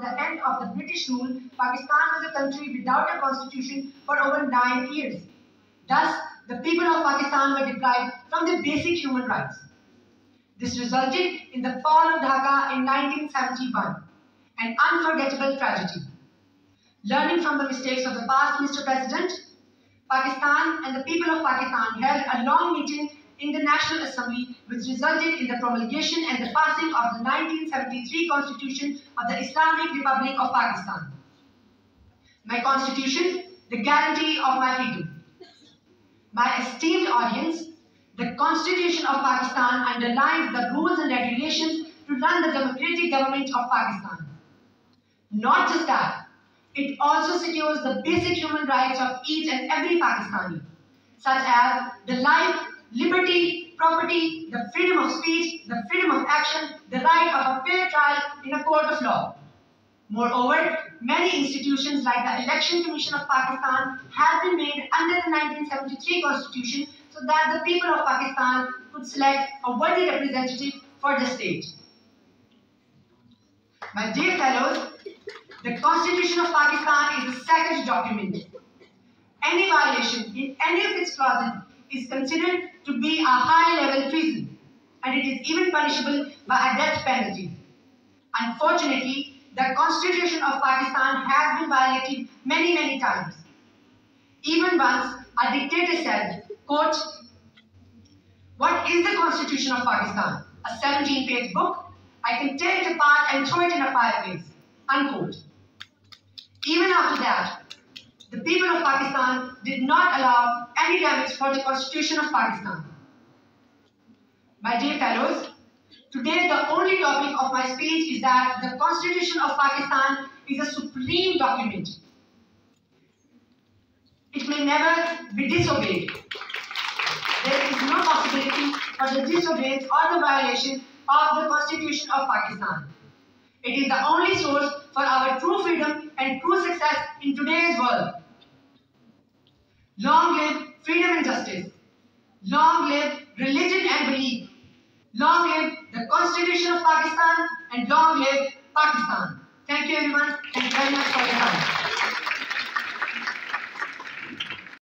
the end of the British rule, Pakistan was a country without a constitution for over 9 years. Thus, the people of Pakistan were deprived from their basic human rights. This resulted in the fall of Dhaka in 1971, an unforgettable tragedy. Learning from the mistakes of the past, Mr. President, Pakistan and the people of Pakistan held a long meeting in the National Assembly, which resulted in the promulgation and the passing of the 1973 Constitution of the Islamic Republic of Pakistan. My Constitution, the guarantee of my freedom. My esteemed audience, the Constitution of Pakistan underlines the rules and regulations to run the democratic government of Pakistan. Not just that, it also secures the basic human rights of each and every Pakistani, such as the life, liberty, property, the freedom of speech, the freedom of action, the right of a fair trial in a court of law. Moreover, many institutions like the Election Commission of Pakistan have been made under the 1973 Constitution so that the people of Pakistan could select a worthy representative for the state. My dear fellows, the Constitution of Pakistan is a sacred document. Any violation in any of its clauses is considered to be a high-level treason, and it is even punishable by a death penalty. Unfortunately, the Constitution of Pakistan has been violated many times. Even once, a dictator said, quote, "What is the Constitution of Pakistan? A 17-page book? I can tear it apart and throw it in a fireplace," unquote. Even after that, the people of Pakistan did not allow any damage for the Constitution of Pakistan. My dear fellows, today the only topic of my speech is that the Constitution of Pakistan is a supreme document. It may never be disobeyed. There is no possibility for the disobedience or the violation of the Constitution of Pakistan. It is the only source for our true freedom and true success in today's world. Long live freedom and justice. Long live religion and belief. Long live the Constitution of Pakistan, and long live Pakistan. Thank you everyone. Thank you very much for your time.